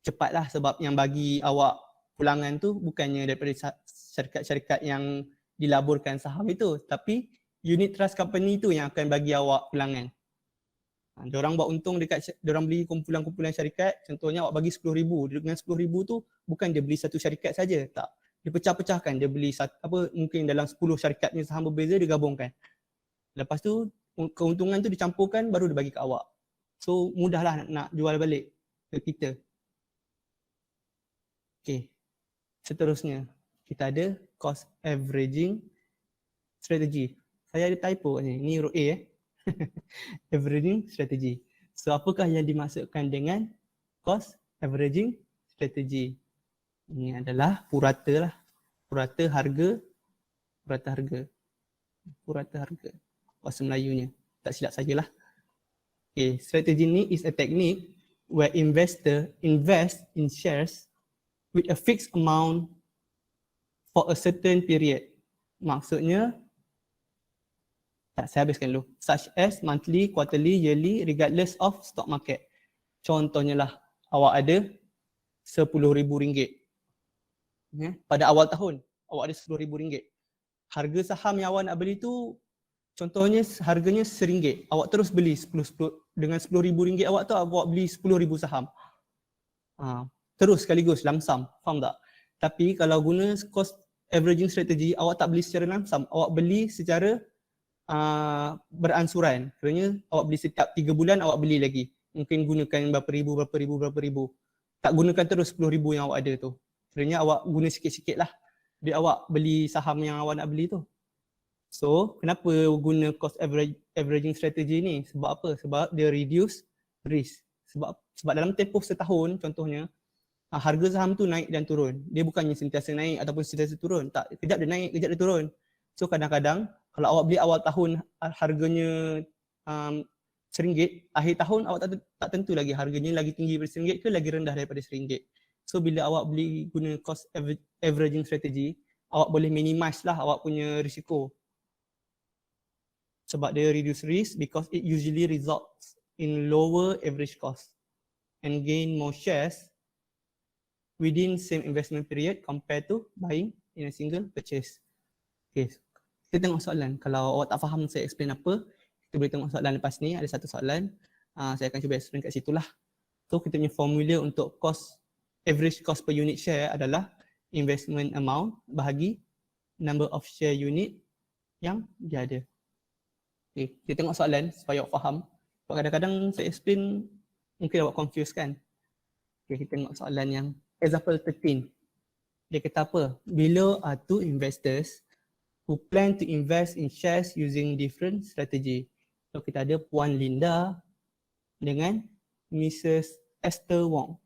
Cepatlah sebab yang bagi awak pulangan tu bukannya daripada syarikat-syarikat yang dilaburkan saham itu, tapi unit trust company tu yang akan bagi awak pulangan. Diorang buat untung diorang beli kumpulan-kumpulan syarikat, contohnya awak bagi 10,000. Dengan 10,000 tu bukan dia beli satu syarikat saja, tak. Dia pecah-pecahkan, dia beli mungkin dalam 10 syarikat ni saham berbeza dia gabungkan. Lepas tu keuntungan tu dicampurkan baru dia bagi ke awak. So mudahlah nak jual balik ke kita. Okay. Seterusnya kita ada cost averaging strategy. Saya ada typo ni. Ni huruf A averaging strategy. So apakah yang dimaksudkan dengan cost averaging strategy? Ini adalah purata lah. Purata harga. Bahasa Melayunya. Tak silap sajalah. Okay, strategi ni is a technique where investor invest in shares with a fixed amount for a certain period. Maksudnya, saya habiskan dulu. Such as monthly, quarterly, yearly, regardless of stock market. Contohnya lah, awak ada RM10,000. Pada awal tahun, awak ada RM10,000. Harga saham yang awak nak beli tu, contohnya harganya RM1. Awak terus beli dengan RM10,000 awak tu, awak beli 10,000 saham. Terus sekaligus, lamsam. Faham tak? Tapi kalau guna cost averaging strategy, awak tak beli secara lamsam. Awak beli secara beransuran. Kerana awak beli setiap 3 bulan awak beli lagi. Mungkin gunakan berapa ribu. Tak gunakan terus 10,000 yang awak ada tu. Kerana awak guna sikit-sikit lah. duit awak beli saham yang awak nak beli tu. So, kenapa guna cost averaging strategy ni? Sebab apa? Sebab dia reduce risk. Sebab dalam tempoh setahun contohnya, harga saham tu naik dan turun. Dia bukannya sentiasa naik ataupun sentiasa turun. Tak, kejap dia naik, kejap dia turun. So kadang-kadang kalau awak beli awal tahun harganya RM1, akhir tahun awak tak tentu lagi harganya lagi tinggi daripada RM1 ke lagi rendah daripada RM1. So bila awak beli guna cost averaging strategy, awak boleh minimize lah awak punya risiko. Sebab dia reduce risk because it usually results in lower average cost and gain more shares within same investment period compared to buying in a single purchase. Okay, kita tengok soalan. Kalau awak tak faham saya explain apa, kita boleh tengok soalan lepas ni. Ada satu soalan, saya akan cuba explain kat situ lah. So kita punya formula untuk average cost per unit share adalah investment amount bahagi number of share unit yang dia ada. Okay, kita tengok soalan supaya awak faham. Sebab kadang-kadang saya explain mungkin awak confuse kan. Okay, kita tengok soalan yang example 13. Dia kata apa? Below are two investors who plan to invest in shares using different strategy. So kita ada Puan Linda dengan Mrs. Esther Wong.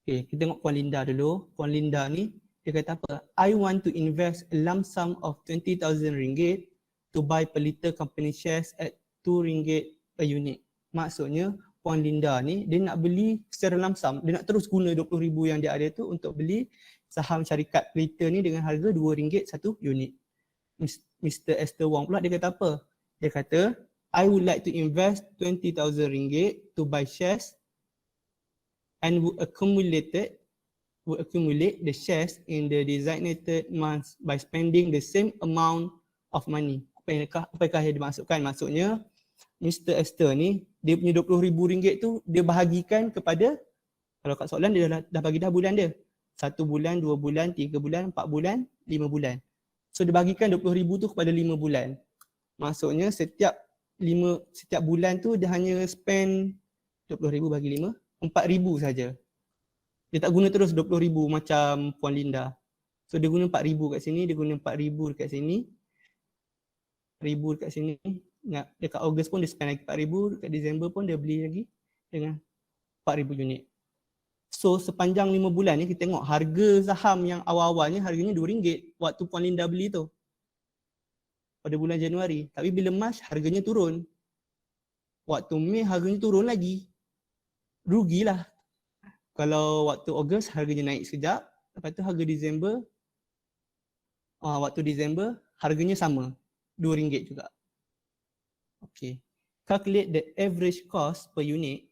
Okay, kita tengok Puan Linda dulu. Puan Linda ni dia kata apa? I want to invest a lump sum of RM20,000 to buy Pelita company shares at RM2 a unit. Maksudnya Puan Linda ni dia nak beli secara lump sum, dia nak terus guna RM20,000 yang dia ada tu untuk beli saham syarikat Pelita ni dengan harga RM2 satu unit. Mr. Esther Wong pula dia kata apa? Dia kata, I would like to invest RM20,000 to buy shares and would accumulate the shares in the designated months by spending the same amount of money. Apakah yang dimaksudkan? Maksudnya Mr. Esther ni dia punya RM20,000 tu dia bahagikan kepada, kalau kat soalan dia dah bagi dah bulan dia. 1 bulan, 2 bulan, 3 bulan, 4 bulan, 5 bulan. So dia bagikan RM20,000 tu kepada 5 bulan. Maksudnya setiap bulan tu dia hanya spend RM20,000 bagi 5, RM4,000 saja. Dia tak guna terus RM20,000 macam Puan Linda. So dia guna RM4,000 kat sini, dia guna RM4,000 dekat sini. RM4,000 dekat sini. Dekat Ogos pun dia spend lagi RM4,000, dekat Disember pun dia beli lagi dengan RM4,000 unit. So sepanjang 5 bulan ni kita tengok harga saham yang awal-awalnya harganya RM2 waktu Puan Linda beli tu. Pada bulan Januari. Tapi bila Mac harganya turun. Waktu Mei harganya turun lagi. Rugilah. Kalau waktu Ogos harganya naik sekejap. Lepas tu harga Disember. Waktu Disember harganya sama. RM2 juga. Okay. Calculate the average cost per unit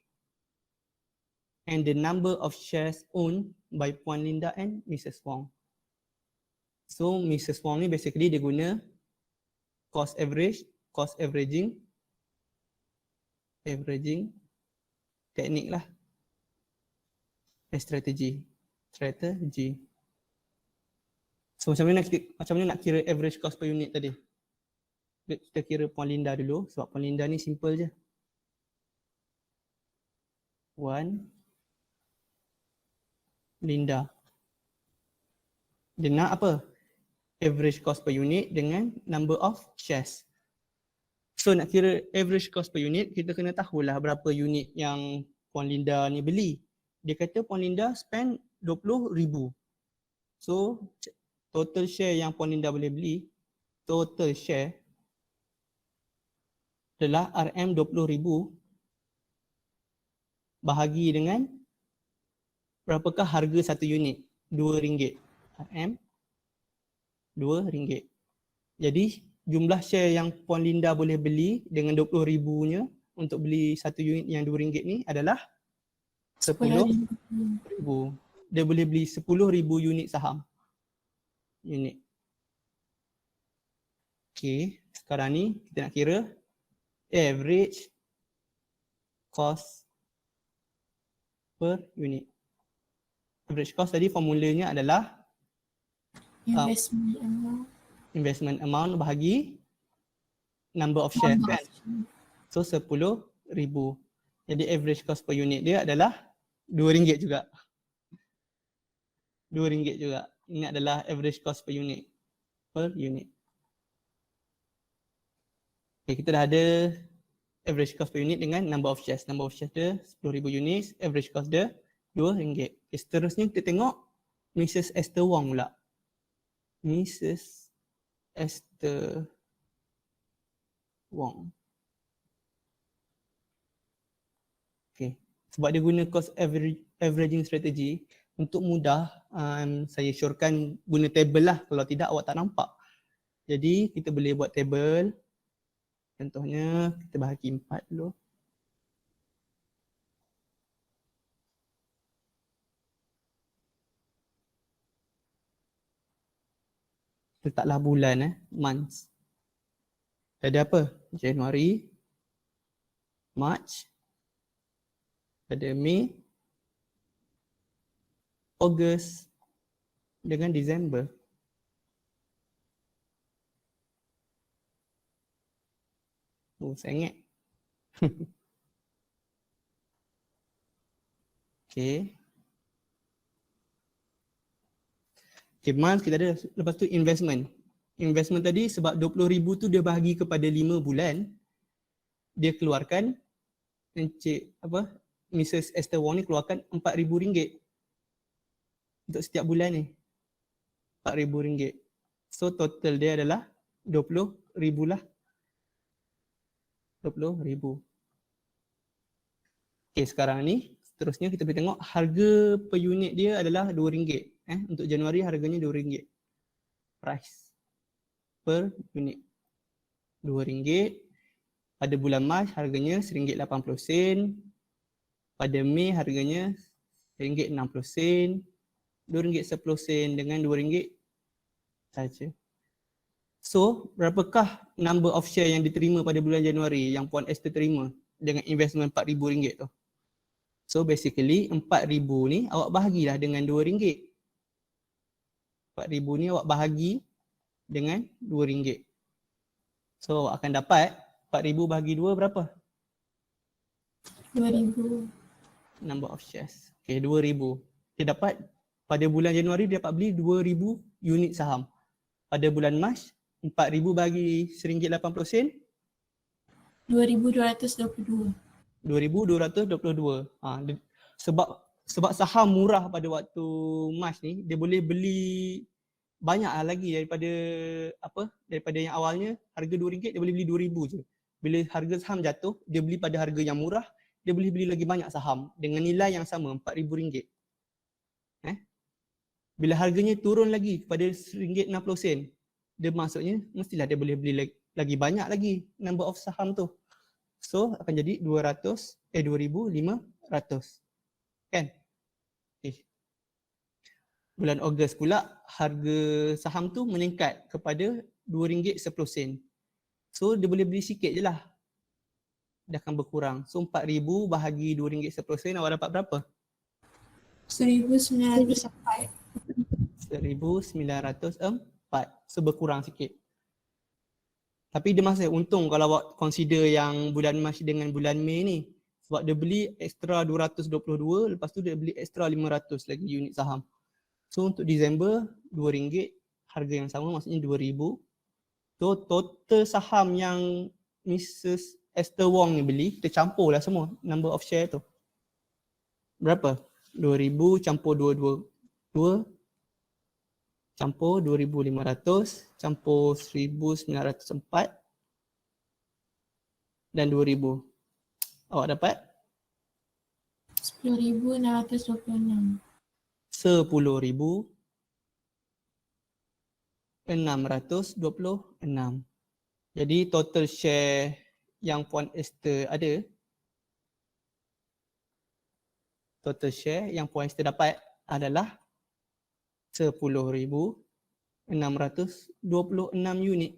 and the number of shares owned by Puan Linda and Mrs. Wong. So Mrs. Wong ni basically dia guna cost averaging teknik lah. Strategi. So macam mana nak kira average cost per unit tadi? Kita kira Puan Linda dulu sebab Puan Linda ni simple je. Puan Linda. Dia nak apa? Average cost per unit dengan number of shares. So nak kira average cost per unit, kita kena tahulah berapa unit yang Puan Linda ni beli. Dia kata Puan Linda spend RM20,000. So total share yang Puan Linda boleh beli, total share adalah RM20,000 bahagi dengan berapakah harga satu unit? RM2. RM2. Jadi jumlah share yang Puan Linda boleh beli dengan RM20,000-nya untuk beli satu unit yang RM2 ni adalah RM10,000. Dia boleh beli 10,000 unit saham. Okay, sekarang ni kita nak kira average cost per unit. Average cost tadi formulanya adalah investment amount bahagi number of shares kan. So 10,000. Jadi average cost per unit dia adalah RM2 juga. RM2 juga. Ini adalah average cost per unit. Per unit. Okay, kita dah ada average cost per unit dengan number of shares. Number of shares dia 10,000 unit, average cost dia RM2. Okay, seterusnya kita tengok Mrs. Esther Wong pula. Mrs. Esther Wong. Okay, sebab dia guna cost averaging strategy, untuk mudah saya syorkan guna table lah, kalau tidak awak tak nampak. Jadi kita boleh buat table. Contohnya kita bahagi 4 dulu. Letaklah bulan months. Ada apa? Januari, March, ada Mei, Ogos dengan Disember. Oh, sengit. Okay. Okay, months kita ada. Lepas tu investment. Investment tadi sebab 20,000 tu dia bahagi kepada 5 bulan. Dia keluarkan, Encik Mrs. Esther Wong ni keluarkan RM4,000 untuk setiap bulan ni. RM4,000. So total dia adalah 20,000 lah. 20,000. Okay, sekarang ni seterusnya kita boleh tengok harga per unit dia adalah RM2. Untuk Januari harganya RM2. Price per unit RM2. Pada bulan Mac harganya RM1.80. Pada Mei harganya RM1.60. RM2.10 dengan RM2 saja. So, berapakah number of share yang diterima pada bulan Januari yang Puan Esther terima dengan investment RM4,000 tu? So, basically RM4,000 ni awak bahagilah dengan RM2. RM4,000 ni awak bahagi dengan RM2. So, awak akan dapat RM4,000 bahagi 2 berapa? 2,000. Number of shares. Okay, 2,000. Dia dapat pada bulan Januari dia dapat beli 2,000 unit saham. Pada bulan Mac, RM4,000 bagi RM1.80. 2,222. 2,222. Sebab saham murah pada waktu Mac ni, dia boleh beli banyak lagi daripada yang awalnya harga RM2, dia boleh beli 2,000 je. Bila harga saham jatuh, dia beli pada harga yang murah, dia boleh beli lagi banyak saham dengan nilai yang sama, RM4,000. Bila harganya turun lagi kepada RM1.60, dia maksudnya mestilah dia boleh beli lagi banyak lagi number of saham tu. So akan jadi 2,500. Kan? Okay. Bulan Ogos pula harga saham tu meningkat kepada RM2.10. So dia boleh beli sikit je lah. Dia akan berkurang. So 4,000 bahagi RM2.10 awak dapat berapa? 1,904. 1,904. So berkurang sikit. Tapi dia masih untung kalau awak consider yang bulan Mac dengan bulan Mei ni. Sebab dia beli extra 222, lepas tu dia beli extra 500 lagi unit saham. So untuk Disember RM2, harga yang sama maksudnya 2,000. So total saham yang Mrs. Esther Wong ni beli, kita campur lah semua number of share tu. Berapa? 2,000 campur 2 campur 2,500 campur 1,904 dan 2,000. Awak dapat? 10,626. 10,626. Jadi total share yang Puan Esther ada, total share yang Puan Esther dapat adalah 10,626 unit.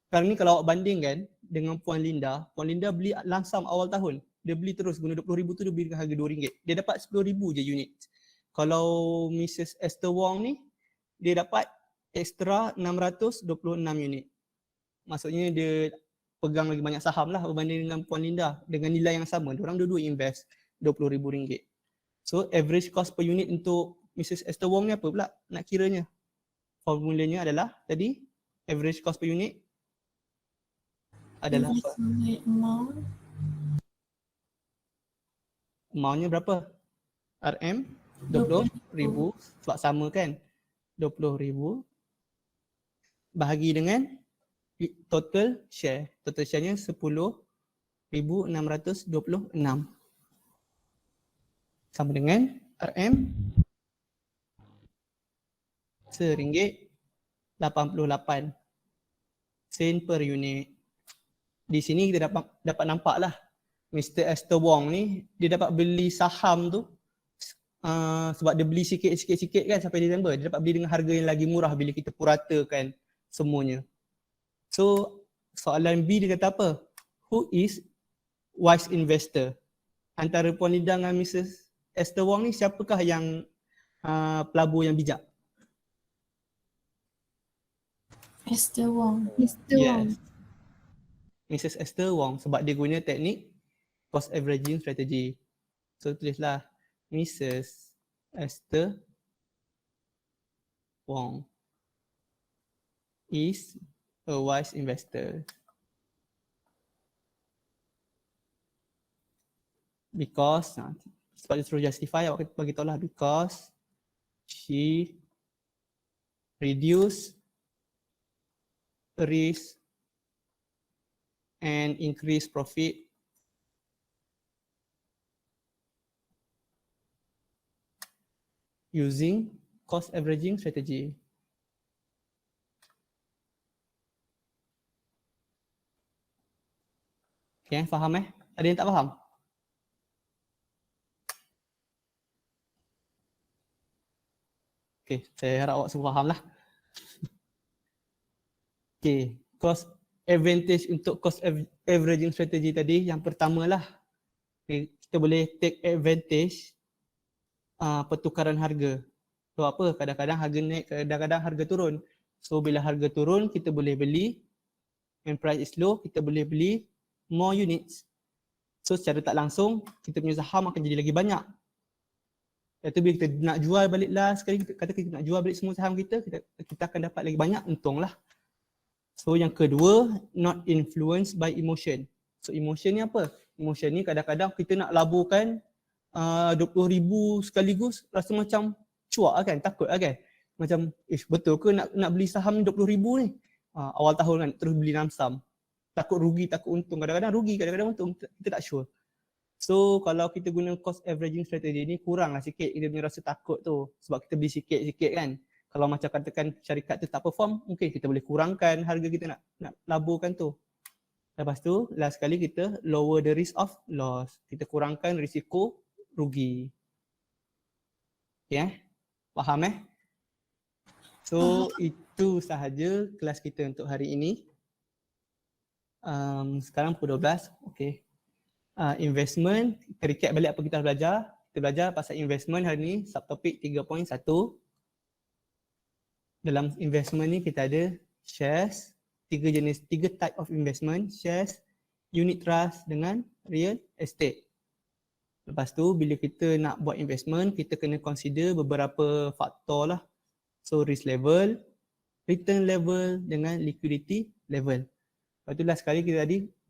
Sekarang ni kalau awak bandingkan dengan Puan Linda beli langsam awal tahun. Dia beli terus guna 20,000 tu dia beli dengan harga RM2. Dia dapat 10,000 je unit. Kalau Mrs. Esther Wong ni, dia dapat extra 626 unit. Maksudnya dia pegang lagi banyak saham lah berbanding dengan Puan Linda dengan nilai yang sama. Diorang dua-dua invest RM20,000. So average cost per unit untuk Mrs. Esther Wong ni apa pula nak kiranya? Formulanya adalah tadi average cost per unit adalah apa? Investment amount. Amountnya berapa? RM 20,000 sebab sama kan? 20,000 bahagi dengan total share. Total share-nya 10,626 sama dengan RM RM1.88 sen per unit. Di sini kita dapat nampak lah Mr. Esther Wong ni dia dapat beli saham tu sebab dia beli sikit kan sampai Disember. Dia dapat beli dengan harga yang lagi murah bila kita puratakan semuanya. So soalan B dia kata apa? Who is wise investor? Antara Puan Lida dengan Mrs. Esther Wong ni siapakah yang pelabur yang bijak? Esther Wong. Yes. Mrs. Esther Wong sebab dia guna teknik cost averaging strategy. So tulislah Mrs. Esther Wong is a wise investor. Because sebab dia suruh justify, awak bagi tahu lah because she reduce risk and increase profit using cost averaging strategy. Okay, faham Ada yang tak faham? Okay, saya harap awak semua faham lah. Okay, cost advantage untuk cost averaging strategy tadi yang pertama lah. Okay, kita boleh take advantage pertukaran harga. So apa? Kadang-kadang harga naik, kadang-kadang harga turun. So bila harga turun kita boleh beli, when price is low kita boleh beli more units. So secara tak langsung kita punya saham akan jadi lagi banyak. Lepas bila kita nak jual balik last sekali, kata kita nak jual balik semua saham kita, kita akan dapat lagi banyak untung lah. So yang kedua, not influenced by emotion. So emotion ni apa? Emotion ni kadang-kadang kita nak laburkan 20,000 sekaligus rasa macam cuak kan, takut kan. Macam betul ke nak beli saham 20,000 ni? Awal tahun kan terus beli 6 saham. Takut rugi, takut untung. Kadang-kadang rugi, kadang-kadang untung. Kita tak sure. So kalau kita guna cost averaging strategy ni kurang lah sikit kita punya rasa takut tu. Sebab kita beli sikit-sikit kan. Kalau macam katakan syarikat tu tak perform, mungkin kita boleh kurangkan harga kita nak laburkan tu. Lepas tu last sekali kita lower the risk of loss. Kita kurangkan risiko rugi. Okay Faham So itu sahaja kelas kita untuk hari ini. Sekarang pukul 12. Okay. Investment, kita recap balik apa kita belajar. Kita belajar pasal investment hari ni, subtopik 3.1. Dalam investment ni kita ada shares, 3 type of investment, shares, unit trust dengan real estate. Lepas tu bila kita nak buat investment, kita kena consider beberapa faktor lah. So risk level, return level dengan liquidity level. Lepas tu last sekali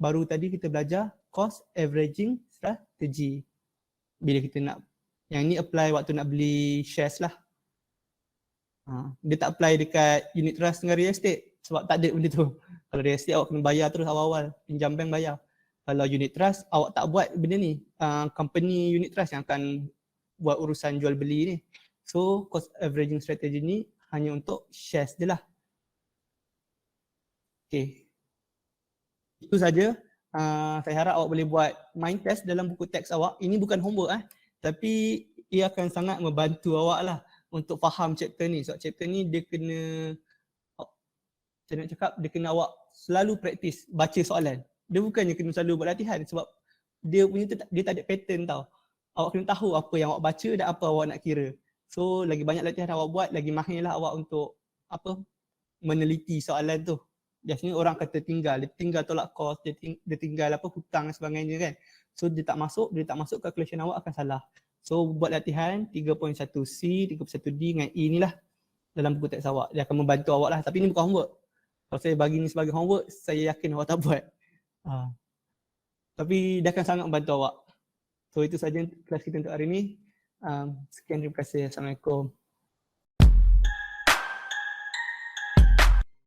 baru tadi kita belajar cost averaging strategy. Bila kita nak, yang ni apply waktu nak beli shares lah. Dia tak apply dekat unit trust dengan real estate sebab tak ada benda tu. Kalau real estate awak kena bayar terus awal-awal, pinjam bank bayar. Kalau unit trust awak tak buat benda ni, company unit trust yang akan buat urusan jual beli ni. So cost averaging strategy ni hanya untuk shares je lah. Okay. Itu saja. Saya harap awak boleh buat mind test dalam buku teks awak. Ini bukan homework tapi ia akan sangat membantu awak lah untuk faham chapter ni. Sebab chapter ni dia kena, saya nak cakap dia kena awak selalu praktis baca soalan. Dia bukannya kena selalu buat latihan sebab dia tak ada pattern tau. Awak kena tahu apa yang awak baca dan apa awak nak kira. So lagi banyak latihan awak buat, lagi mahirlah awak untuk meneliti soalan tu. Biasanya orang kata dia tinggal tolak kos, dia tinggal hutang dan sebagainya kan. So dia tak masuk calculation awak akan salah. So buat latihan 3.1C, 3.1D dengan E ni lah dalam buku teks awak. Dia akan membantu awak lah. Tapi ni bukan homework. Kalau saya bagi ni sebagai homework, saya yakin awak tak buat. Tapi dia akan sangat membantu awak. So itu saja kelas kita untuk hari ni. Sekian, terima kasih. Assalamualaikum.